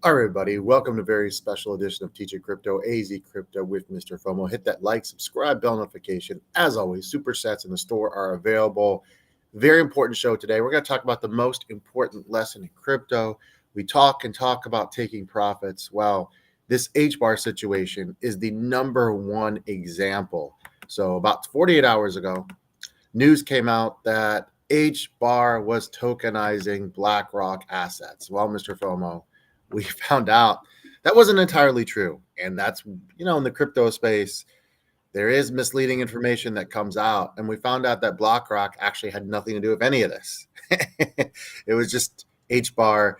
All right, everybody. Welcome to a very special edition of Teaching Crypto, AZcrypto with Mr. FOMO. Hit that like, subscribe, bell notification. As always, super sets in the store are available. Very important show today. We're going to talk about the most important lesson in crypto. We talk about taking profits. Well, this H bar situation is the number one example. So about 48 hours ago, news came out that H bar was tokenizing BlackRock assets. Well, Mr. FOMO, we found out that wasn't entirely true. And that's, in the crypto space, there is misleading information that comes out. And we found out that BlackRock actually had nothing to do with any of this. It was just H bar,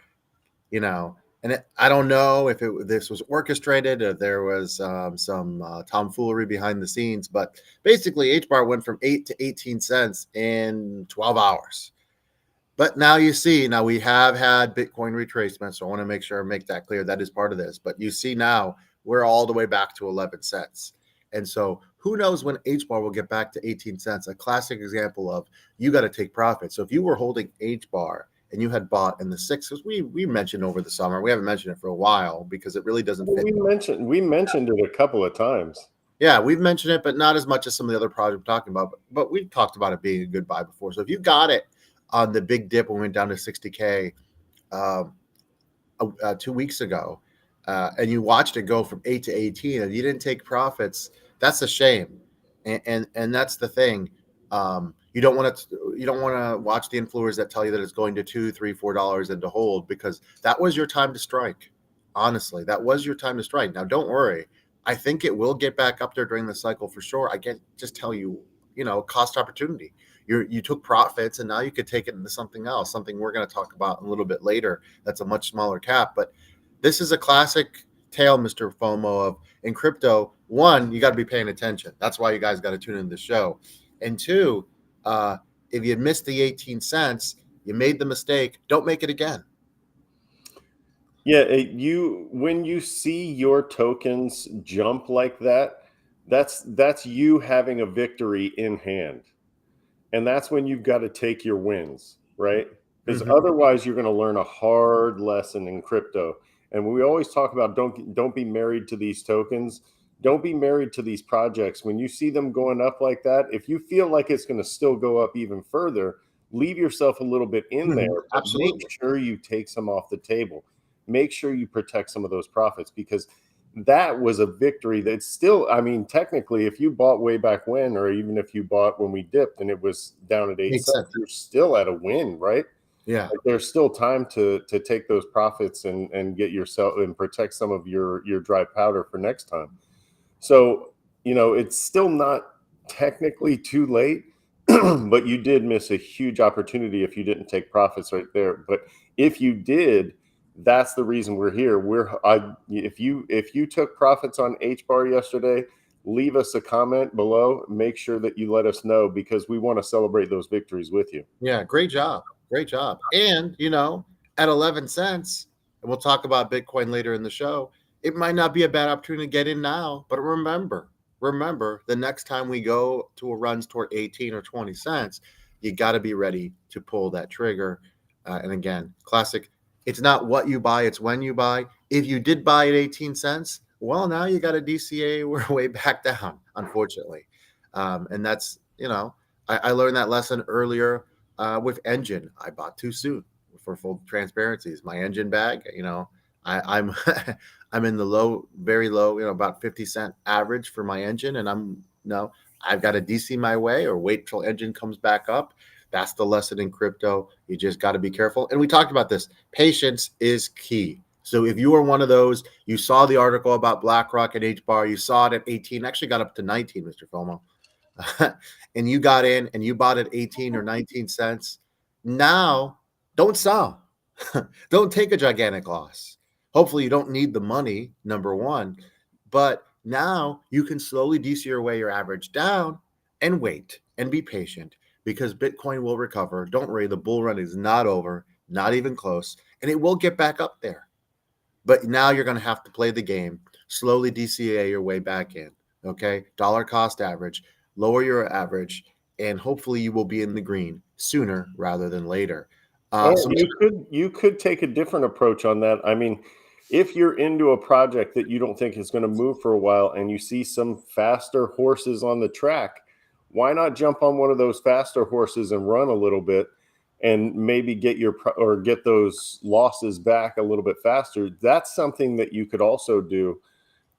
and I don't know if this was orchestrated or there was some tomfoolery behind the scenes, but basically H bar went from 8 to 18 cents in 12 hours. But now we have had Bitcoin retracement, so I want to make that clear. That is part of this. But you see now we're all the way back to 11 cents. And so who knows when H bar will get back to 18 cents? A classic example of you got to take profit. So if you were holding H bar and you had bought in the sixes, we mentioned over the summer, we haven't mentioned it for a while because it really doesn't fit. We mentioned it a couple of times. Yeah, we've mentioned it, but not as much as some of the other projects we're talking about. But we've talked about it being a good buy before. So if you got it on the big dip when we went down to 60K 2 weeks ago, and you watched it go from 8 to 18 and you didn't take profits, that's a shame. And that's the thing. You don't want to watch the influencers that tell you that it's going to $2, $3, $4 and to hold, because that was your time to strike. Honestly, that was your time to strike. Now, don't worry. I think it will get back up there during the cycle for sure. I can just tell you, cost opportunity. You took profits and now you could take it into something else, something we're going to talk about a little bit later. That's a much smaller cap, but this is a classic tale, Mr. FOMO, of in crypto. One, you got to be paying attention. That's why you guys got to tune into the show. And two, if you missed the 18 cents, you made the mistake, don't make it again. Yeah, when you see your tokens jump like that, that's you having a victory in hand. And that's when you've got to take your wins, right? Because otherwise you're going to learn a hard lesson in crypto. And we always talk about don't be married to these tokens. Don't be married to these projects. When you see them going up like that, if you feel like it's going to still go up even further, leave yourself a little bit in there. Absolutely. Make sure you take some off the table. Make sure you protect some of those profits, because that was a victory that's still, technically, if you bought way back when, or even if you bought when we dipped and it was down at 8 cents, you're still at a win, right? Yeah. Like, there's still time to take those profits and get yourself and protect some of your dry powder for next time. So, it's still not technically too late, but you did miss a huge opportunity if you didn't take profits right there. But if you did, that's the reason we're here. If you took profits on H bar yesterday, leave us a comment below. Make sure that you let us know, because we want to celebrate those victories with you. Yeah, great job. And at 11 cents, and we'll talk about Bitcoin later in the show, it might not be a bad opportunity to get in now. But remember, the next time we go to a runs toward 18 or 20 cents, you got to be ready to pull that trigger. And again, classic. It's not what you buy, it's when you buy. If you did buy at 18 cents, well, now you got a DCA. We're way back down, unfortunately. And that's, I learned that lesson earlier with Engine. I bought too soon. For full transparency, is my Engine bag. I'm I'm in the low, very low, about 50-cent average for my Engine. And I've got to DC my way or wait till Engine comes back up. That's the lesson in crypto. You just got to be careful. And we talked about this. Patience is key. So if you are one of those, you saw the article about BlackRock at H bar, you saw it at 18, actually got up to 19, Mr. FOMO. And you got in and you bought at 18 or 19 cents. Now, don't sell. Don't take a gigantic loss. Hopefully you don't need the money, number one. But now you can slowly DC your average down and wait and be patient, because Bitcoin will recover. Don't worry, the bull run is not over, not even close, and it will get back up there. But now you're going to have to play the game, slowly DCA your way back in, okay? Dollar cost average, lower your average, and hopefully you will be in the green sooner rather than later. You could take a different approach on that. if you're into a project that you don't think is going to move for a while and you see some faster horses on the track, why not jump on one of those faster horses and run a little bit and maybe get get those losses back a little bit faster? That's something that you could also do.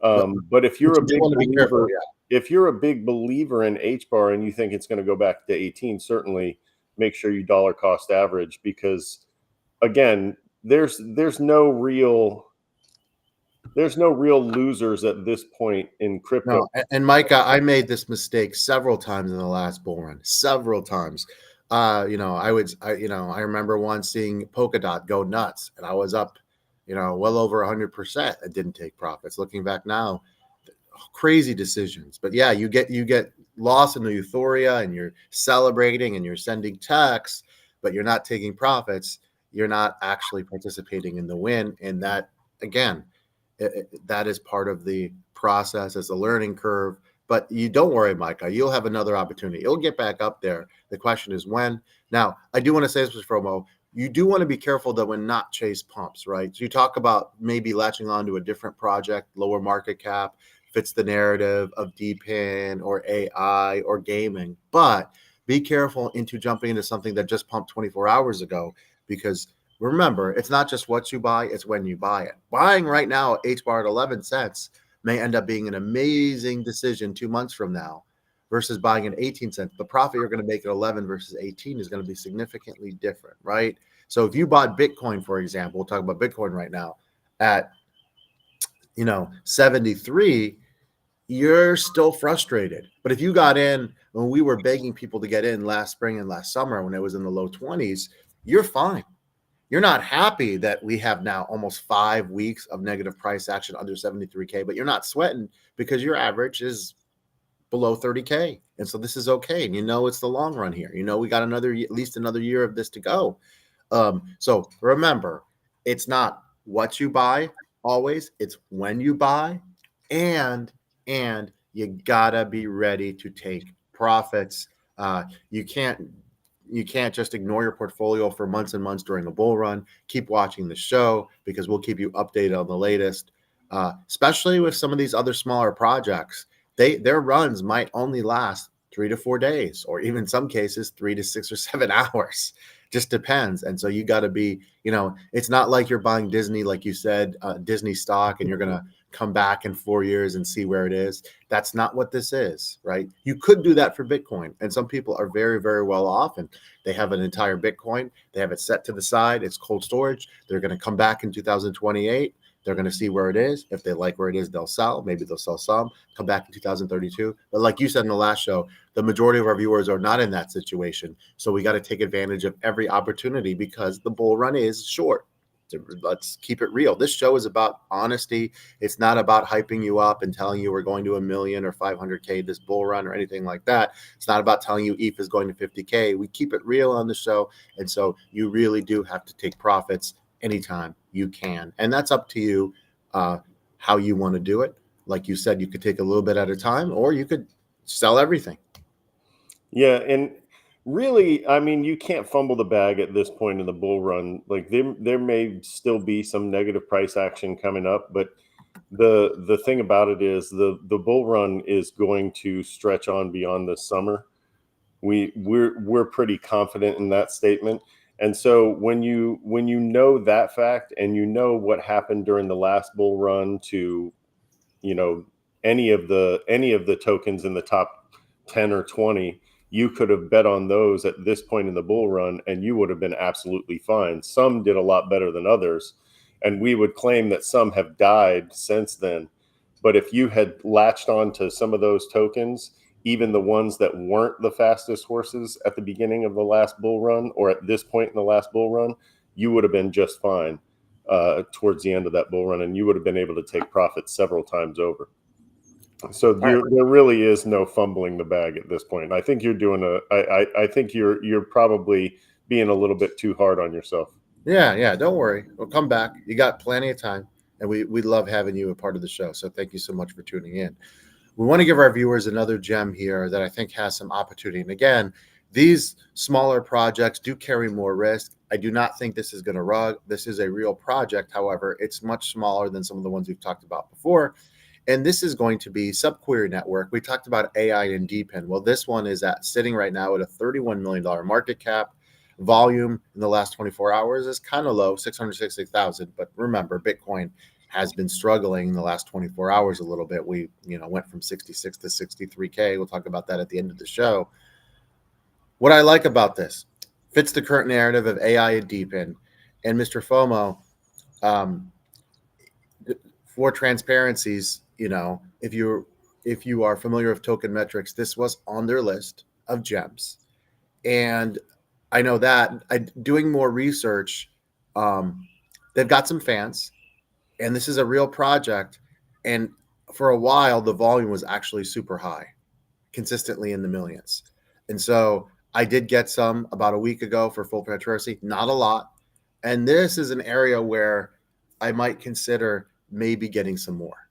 But if you're a big believer, if you're a big believer in H bar and you think it's going to go back to 18, certainly make sure you dollar cost average, because again, there's no real losers at this point in crypto. No, and Micah, I made this mistake several times in the last bull run, several times. I remember once seeing Polkadot go nuts, and I was up, well over 100%. and didn't take profits. Looking back now, crazy decisions. But yeah, you get lost in the euphoria, and you're celebrating, and you're sending texts, but you're not taking profits. You're not actually participating in the win, and that again, that is part of the process as a learning curve. But you don't worry, Micah, you'll have another opportunity. It'll get back up there. The question is when. Now, I do want to say this, FOMO. You do want to be careful though and not chase pumps, right? So you talk about maybe latching on to a different project, lower market cap, fits the narrative of DPIN or AI or gaming. But be careful into jumping into something that just pumped 24 hours ago, because remember, it's not just what you buy, it's when you buy it. Buying right now at H bar at 11 cents may end up being an amazing decision 2 months from now versus buying at 18 cents. The profit you're going to make at 11 versus 18 is going to be significantly different, right? So if you bought Bitcoin, for example, we'll talk about Bitcoin right now, at 73, you're still frustrated. But if you got in when we were begging people to get in last spring and last summer when it was in the low 20s, you're fine. You're not happy that we have now almost 5 weeks of negative price action under 73K, but you're not sweating because your average is below 30K. And so this is okay. And it's the long run here. We got at least another year of this to go. So remember, it's not what you buy always, it's when you buy, and you gotta be ready to take profits. You can't just ignore your portfolio for months and months during a bull run. Keep watching the show, because we'll keep you updated on the latest, especially with some of these other smaller projects. Their runs might only last 3 to 4 days, or even in some cases 3 to 6 or 7 hours. Just depends. And so you got to be, it's not like you're buying Disney, like you said, Disney stock, and you're going to come back in 4 years and see where it is. That's not what this is, right? You could do that for Bitcoin. And some people are very, very well off, and they have an entire Bitcoin. They have it set to the side. It's cold storage. They're going to come back in 2028. They're going to see where it is. If they like where it is, they'll sell. Maybe they'll sell some, come back in 2032. But like you said in the last show, the majority of our viewers are not in that situation. So we got to take advantage of every opportunity, because the bull run is short. Let's keep it real. This show is about honesty. It's not about hyping you up and telling you we're going to 1 million or 500K this bull run or anything like that. It's not about telling you ETH is going to 50K. We keep it real on the show. And so you really do have to take profits anytime you can. And that's up to you, how you want to do it. Like you said, you could take a little bit at a time, or you could sell everything. Yeah. And really, I mean, you can't fumble the bag at this point in the bull run. Like there may still be some negative price action coming up, but the thing about it is the bull run is going to stretch on beyond this summer. We're pretty confident in that statement. And so when you know that fact, and what happened during the last bull run to any of the tokens in the top 10 or 20, you could have bet on those at this point in the bull run, and you would have been absolutely fine. Some did a lot better than others, and we would claim that some have died since then. But if you had latched on to some of those tokens, even the ones that weren't the fastest horses at the beginning of the last bull run, or at this point in the last bull run, you would have been just fine towards the end of that bull run, and you would have been able to take profits several times over. So there really is no fumbling the bag at this point. I think you're doing I think you're probably being a little bit too hard on yourself. Yeah. Don't worry. We'll come back. You got plenty of time, and we love having you a part of the show. So thank you so much for tuning in. We want to give our viewers another gem here that I think has some opportunity. And again, these smaller projects do carry more risk. I do not think this is going to rug. This is a real project. However, it's much smaller than some of the ones we've talked about before. And this is going to be subquery network. We talked about AI and DePIN. Well, this one is sitting right now at a $31 million market cap. Volume in the last 24 hours is kind of low, 660,000. But remember, Bitcoin has been struggling in the last 24 hours a little bit. We, went from 66 to 63K. We'll talk about that at the end of the show. What I like about this fits the current narrative of AI and DePIN. And MrFOMO, for transparencies, if you are familiar with token metrics, this was on their list of gems. And I know that doing more research, they've got some fans, and this is a real project. And for a while, the volume was actually super high, consistently in the millions. And so I did get some about a week ago for full transparency, not a lot. And this is an area where I might consider maybe getting some more,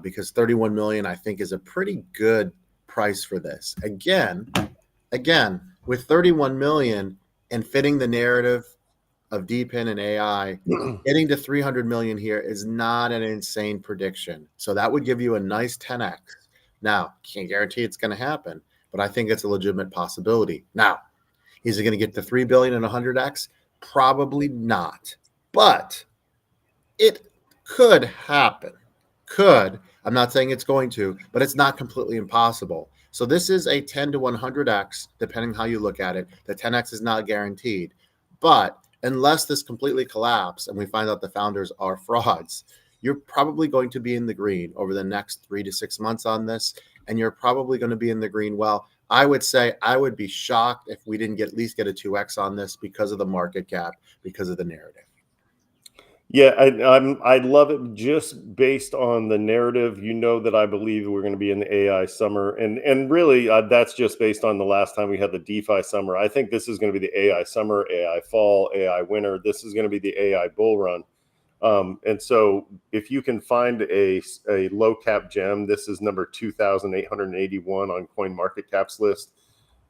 because 31 million, I think, is a pretty good price for this. Again, with 31 million and fitting the narrative of DePIN and AI, getting to 300 million here is not an insane prediction. So that would give you a nice 10x. Now, can't guarantee it's going to happen, but I think it's a legitimate possibility. Now, is it going to get to 3 billion and 100x? Probably not, but it could happen. Could. I'm not saying it's going to, but it's not completely impossible. So this is a 10 to 100x, depending how you look at it. The 10x is not guaranteed, but unless this completely collapses and we find out the founders are frauds, you're probably going to be in the green over the next 3 to 6 months on this, and you're probably going to be in the green. Well, I would say I would be shocked if we didn't at least get a 2x on this because of the market cap, because of the narrative. Yeah, I love it just based on the narrative. That I believe we're going to be in the AI summer, and really that's just based on the last time we had the DeFi summer. I think this is going to be the AI summer, AI fall, AI winter. This is going to be the AI bull run. And so if you can find a low cap gem, this is number 2,881 on CoinMarketCap's list.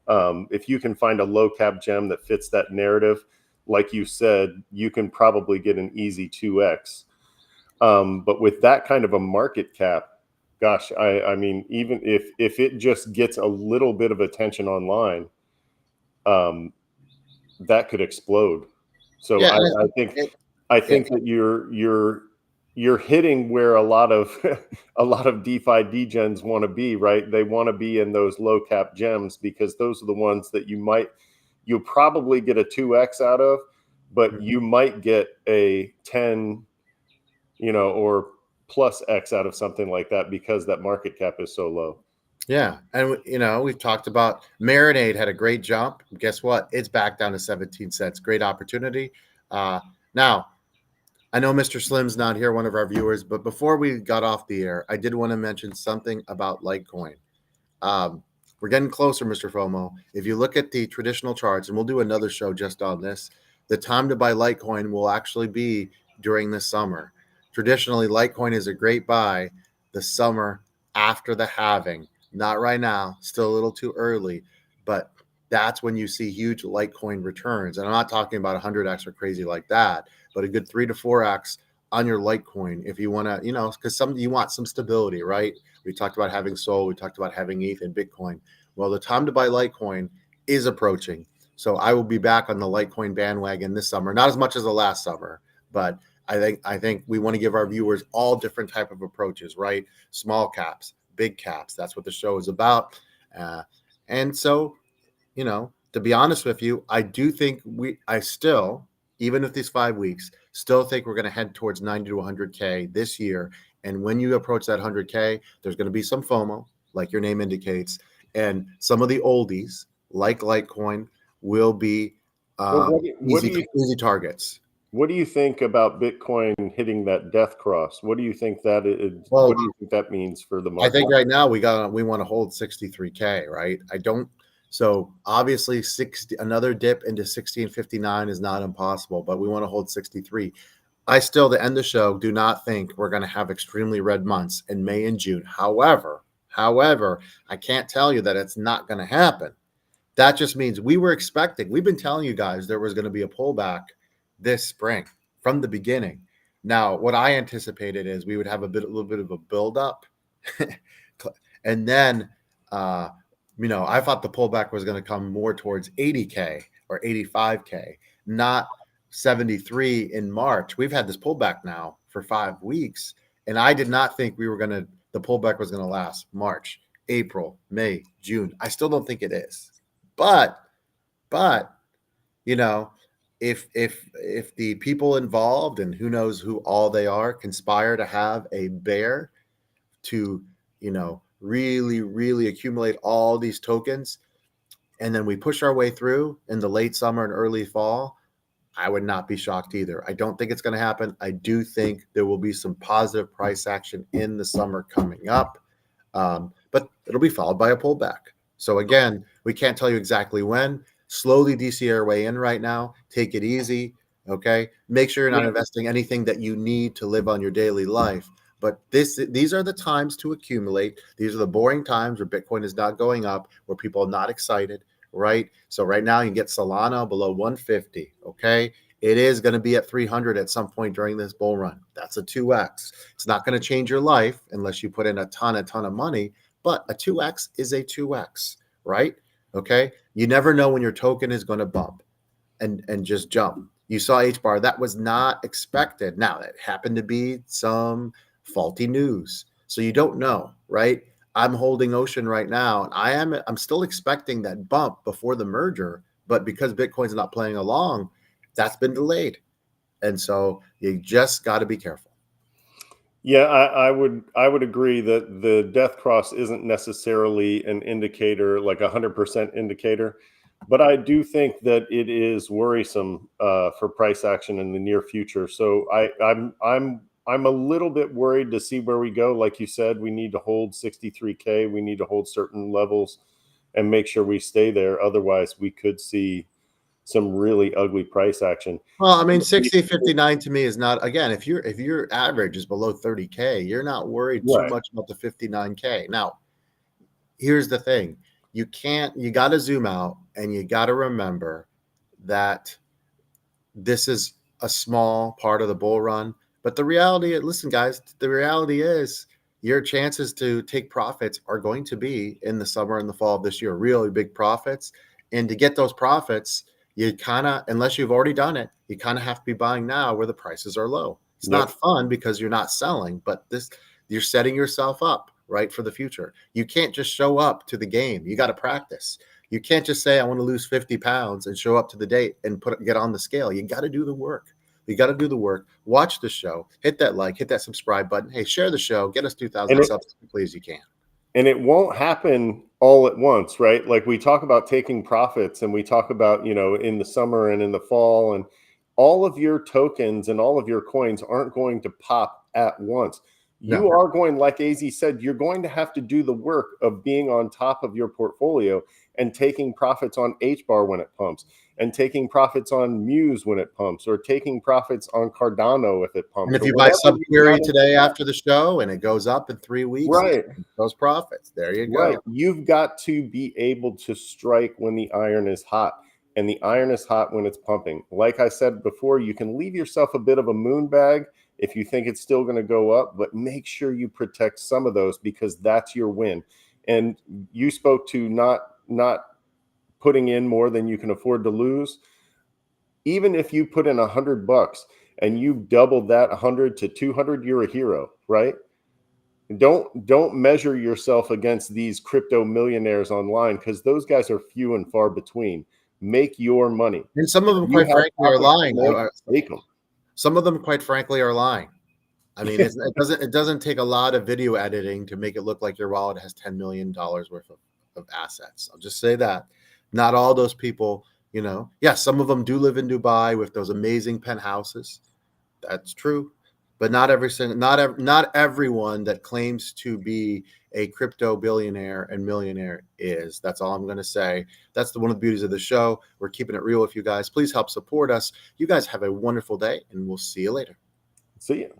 If you can find a low cap gem that fits that narrative, like you said, you can probably get an easy 2x. But with that kind of a market cap, gosh, I mean, even if it just gets a little bit of attention online, that could explode. So yeah, I think that you're hitting where a lot of DeFi degens want to be, right? They want to be in those low cap gems because those are the ones that you'll probably get a 2x out of, but you might get a 10, or plus X out of something like that because that market cap is so low. Yeah. And, we've talked about Marinade had a great jump. Guess what? It's back down to 17 cents. Great opportunity. Now, I know Mr. Slim's not here, one of our viewers, but before we got off the air, I did want to mention something about Litecoin. We're getting closer, MrFOMO. If you look at the traditional charts, and we'll do another show just on this, the time to buy Litecoin will actually be during the summer. Traditionally, Litecoin is a great buy the summer after the halving. Not right now, still a little too early, but that's when you see huge Litecoin returns. And I'm not talking about 100x or crazy like that, but a good 3 to 4x on your Litecoin if you want to, because you want some stability, right? We talked about having Sol, we talked about having ETH and Bitcoin. Well, the time to buy Litecoin is approaching. So I will be back on the Litecoin bandwagon this summer, not as much as the last summer, but I think we want to give our viewers all different type of approaches, right? Small caps, big caps. That's what the show is about. And so, to be honest with you, I do think I still, even with these 5 weeks, still think we're going to head towards 90 to 100K this year. And when you approach that 100K, there's going to be some FOMO, like your name indicates, and some of the oldies, like Litecoin, will be easy targets. What do you think about Bitcoin hitting that death cross? What do you think that is? What do you think that means for the market? I think right now we want to hold 63K, right? So obviously another dip into 1659 is not impossible, but we want to hold 63. I still, to end the show, do not think we're going to have extremely red months in May and June. However, I can't tell you that it's not going to happen. That just means we've been telling you guys there was going to be a pullback this spring from the beginning. Now, what I anticipated is we would have a little bit of a buildup. And then, I thought the pullback was going to come more towards 80K or 85K, not 73 in March. We've had this pullback now for 5 weeks, and I did not think the pullback was going to last March, April, May, June. I still don't think it is. But if the people involved, and who knows who all they are, conspire to have a bear to, really, really accumulate all these tokens, and then we push our way through in the late summer and early fall, I would not be shocked either. I don't think it's going to happen. I do think there will be some positive price action in the summer coming up, but it'll be followed by a pullback. So again, we can't tell you exactly when. Slowly DC your way in right now. Take it easy, okay? Make sure you're not investing anything that you need to live on your daily life. But these are the times to accumulate. These are the boring times where Bitcoin is not going up, where people are not excited, right? So right now you can get Solana below 150, okay? It is going to be at 300 at some point during this bull run. That's a 2x. It's not going to change your life unless you put in a ton of money, but a 2x is a 2x, right? Okay? You never know when your token is going to bump and just jump. You saw HBAR. That was not expected. Now, it happened to be some faulty news. So you don't know, right? I'm holding Ocean right now, and I'm still expecting that bump before the merger, but because Bitcoin's not playing along, that's been delayed. And so you just got to be careful. Yeah, I would agree that the death cross isn't necessarily an indicator, like 100% indicator, but I do think that it is worrisome for price action in the near future. So I'm a little bit worried to see where we go. Like you said, we need to hold 63K. We need to hold certain levels and make sure we stay there. Otherwise, we could see some really ugly price action. Well, I mean, 60.59 to me is not, again, if your average is below 30K, you're not worried too much about the 59K. Now, here's the thing. You got to zoom out, and you got to remember that this is a small part of the bull run. But the reality, listen, guys, the reality is your chances to take profits are going to be in the summer and the fall of this year, really big profits. And to get those profits, you kind of, unless you've already done it, you kind of have to be buying now where the prices are low. It's not fun because you're not selling, but you're setting yourself up, right, for the future. You can't just show up to the game. You got to practice. You can't just say, I want to lose 50 pounds and show up to the date and get on the scale. You got to do the work. You got to do the work. Watch the show. Hit that like, hit that subscribe button. Hey, share the show. Get us 2,000 subs as quickly as you can. And it won't happen all at once, right? Like we talk about taking profits, and we talk about, in the summer and in the fall, and all of your tokens and all of your coins aren't going to pop at once. You are going, like AZ said, you're going to have to do the work of being on top of your portfolio and taking profits on HBAR when it pumps, and taking profits on Muse when it pumps, or taking profits on Cardano if it pumps. And if you buy Subquery today after the show and it goes up in 3 weeks, right, those profits, there you go. Right. You've got to be able to strike when the iron is hot, and the iron is hot when it's pumping. Like I said before, you can leave yourself a bit of a moon bag if you think it's still going to go up, but make sure you protect some of those, because that's your win. And you spoke to not putting in more than you can afford to lose. Even if you put in $100 and you've doubled that 100 to 200, you're a hero, right? Don't measure yourself against these crypto millionaires online, because those guys are few and far between. Make your money. And some of them, quite frankly, are lying. Some of them, quite frankly, are lying. I mean, it doesn't take a lot of video editing to make it look like your wallet has $10 million worth of assets. I'll just say that. Not all those people, some of them do live in Dubai with those amazing penthouses. That's true. But not everyone that claims to be a crypto billionaire and millionaire is. That's all I'm going to say. That's one of the beauties of the show. We're keeping it real with you guys. Please help support us. You guys have a wonderful day, and we'll see you later. See you.